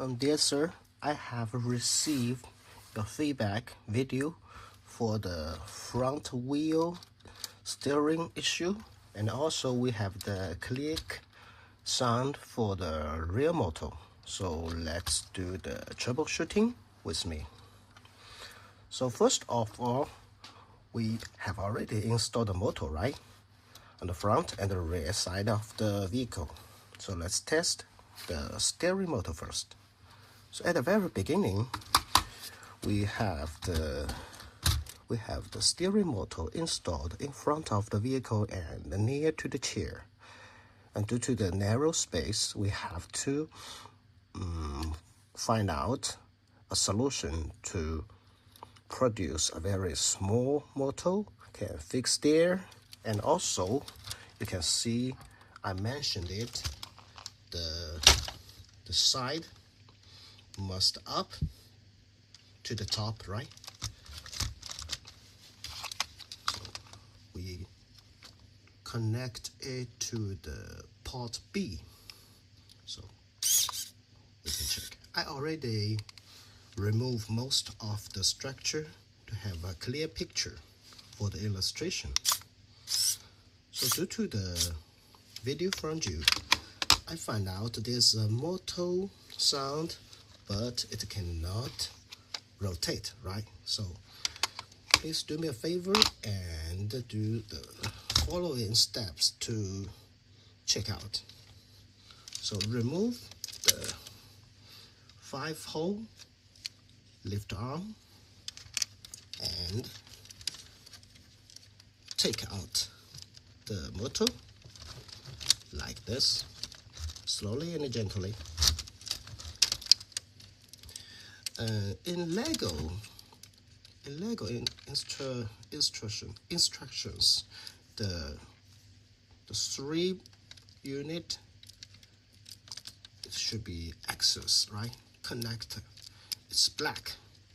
Dear sir, I have received your feedback video for the front wheel steering issue, and also we have the click sound for the rear motor. So let's do the troubleshooting with me. So first of all, we have already installed the motor, right, on the front and the rear side of the vehicle. So let's test the steering motor first. So at the very beginning, we have the steering motor installed in front of the vehicle and near to the chair. And due to the narrow space, we have to find out a solution to produce a very small motor can fix there. And also, you can see I mentioned it, the side must up to the top, right? So we connect it to the port B. So we can check. I already removed most of the structure to have a clear picture for the illustration. So due to the video front view, I find out there's a motor sound, but it cannot rotate, right? So please do me a favor and do the following steps to check out. So remove the 5-hole lift arm and take out the motor like this, slowly and gently. In Lego instructions, the 3 unit, it should be access, right? Connector. It's black,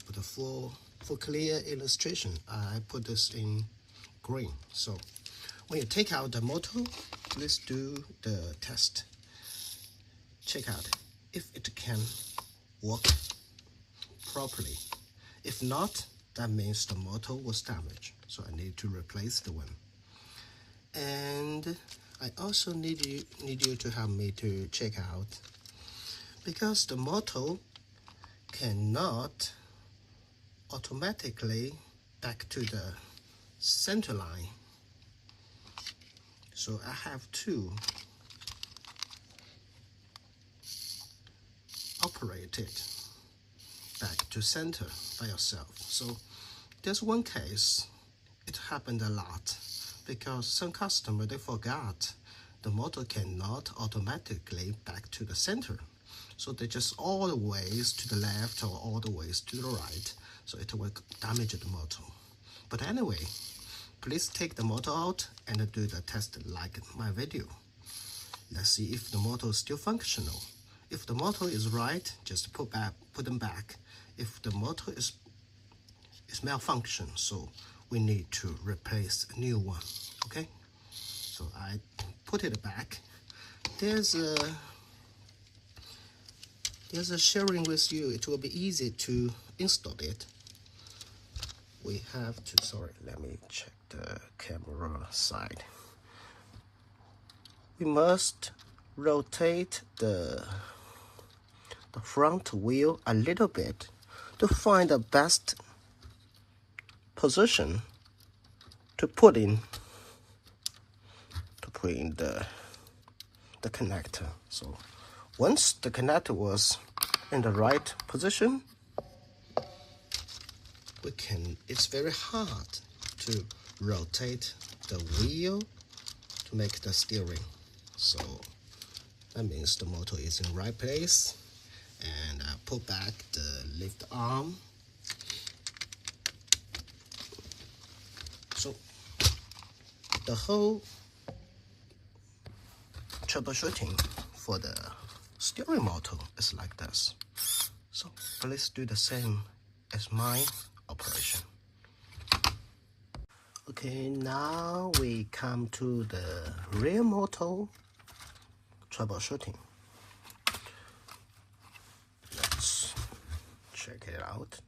but for clear illustration, I put this in green. So when you take out the motor, let's do the test. Check out if it can work properly. If not, that means the motor was damaged, so I need to replace the one. And I also need you to help me to check out, because the motor cannot automatically back to the center line. So I have to operate it back to center by yourself. So there's one case, it happened a lot, because some customer, they forgot the motor cannot automatically back to the center. So they just all the ways to the left or all the ways to the right. So it will damage the motor. But anyway, please take the motor out and do the test like my video. Let's see if the motor is still functional. If the motor is right, just put them back. If the motor is malfunction, so we need to replace a new one. Okay, so I put it back. There's a sharing with you. It will be easy to install it. We have to, sorry, let me check the camera side. We must rotate the front wheel a little bit to find the best position to put in the connector. So once the connector was in the right position, it's very hard to rotate the wheel to make the steering. So that means the motor is in the right place. And I put back the lift arm. So the whole troubleshooting for the steering motor is like this. So please do the same as my operation. Okay, now we come to the rear motor troubleshooting. check it out.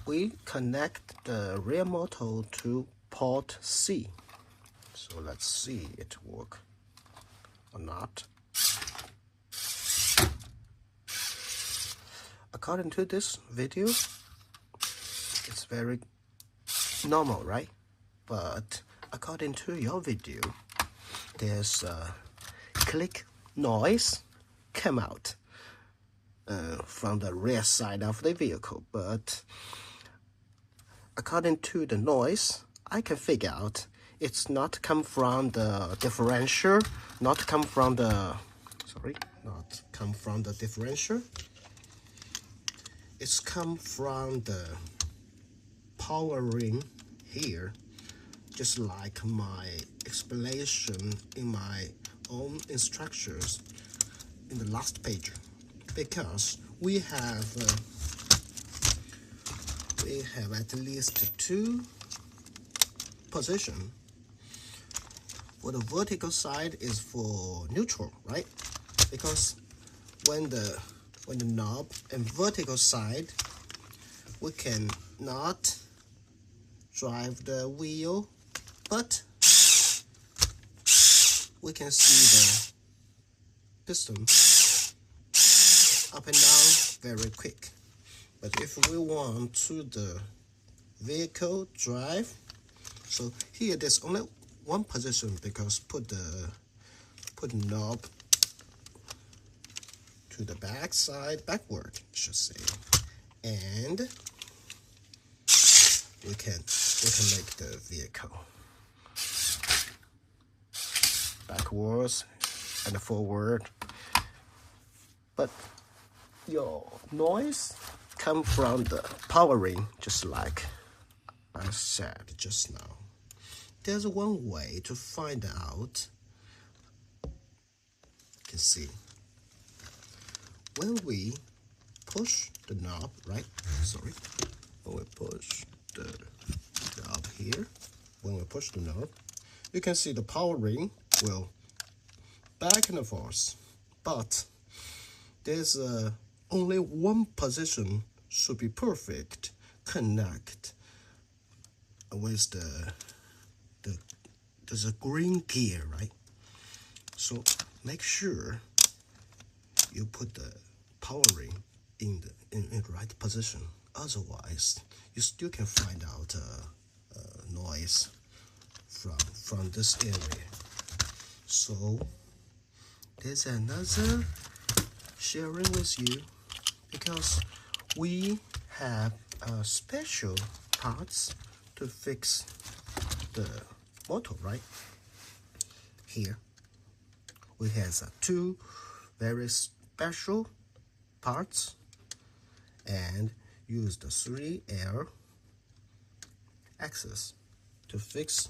We connect the rear motor to port C. So let's see it work or not. According to this video, it's very normal, right? But according to your video, there's a click noise come out from the rear side of the vehicle. But according to the noise, I can figure out it's not come from the differential, not come from the differential. It's come from the power ring here, just like my explanation in my own instructions in the last page. Because we have at least two positions. For the vertical side is for neutral, right? Because when the knob and vertical side, we can not drive the wheel, but we can see the piston up and down very quick. But if we want to the vehicle drive, so here there's only one position, because put the knob to the back side, backward, I should say, and we can make the vehicle backwards and forward. But your noise come from the power ring, just like I said just now. There's one way to find out. You can see when we push the knob, right? Sorry. When we push the knob here, when we push the knob, you can see the power ring will back and forth. But there's only one position should be perfect. Connect with there's a green gear, right? So make sure you put the power ring in the right position. Otherwise, you still can find out noise from this area. So there's another sharing with you, because we have special parts to fix the motor, right? Here we have two very special parts, and use the 3L axis to fix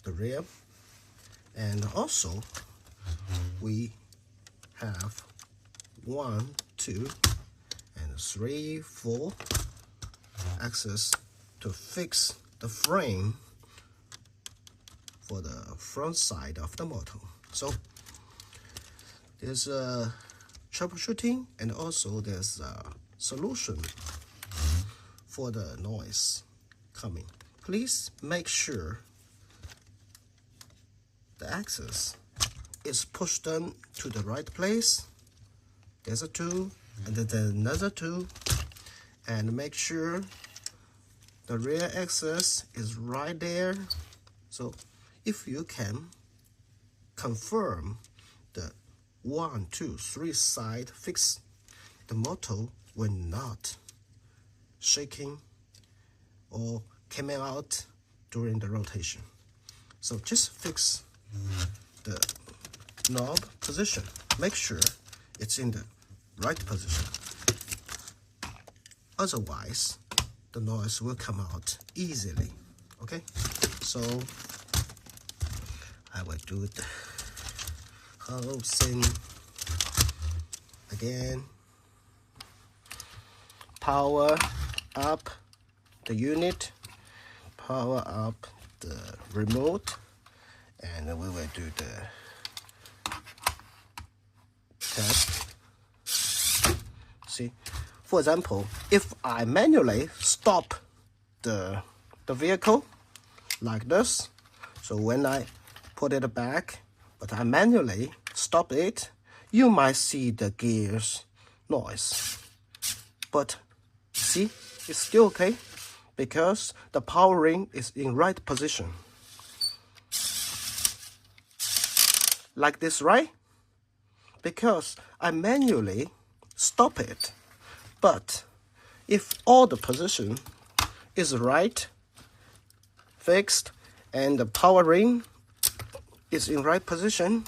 the rear. And also we have 1, 2, and 3, 4 axis to fix the frame for the front side of the motor. So there's a troubleshooting, and also there's a solution for the noise coming. Please make sure the axis is pushed down to the right place. There's a 2, and then there's another 2, and make sure the rear axis is right there. So if you can confirm the 1, 2, 3 side fix, the motor will not shaking or coming out during the rotation. So just fix the knob position. Make sure it's in the right position. Otherwise, the noise will come out easily. Okay, so I will do the whole thing again. Power up the unit, power up the remote, and we will do the test See, for example, if I manually stop the vehicle like this, so when I put it back, but I manually stop it, you might see the gears noise. But see, it's still okay because the power ring is in right position. Like this, right? Because I manually stop it. But if all the position is right, fixed, and the power ring is in right position,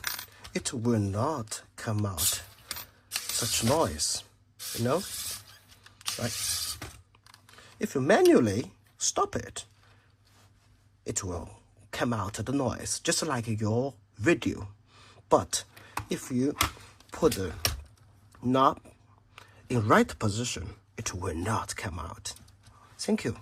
it will not come out such noise, you know, right? If you manually stop it, it will come out the noise, just like your video. But if you put the knob in right position, it will not come out. Thank you.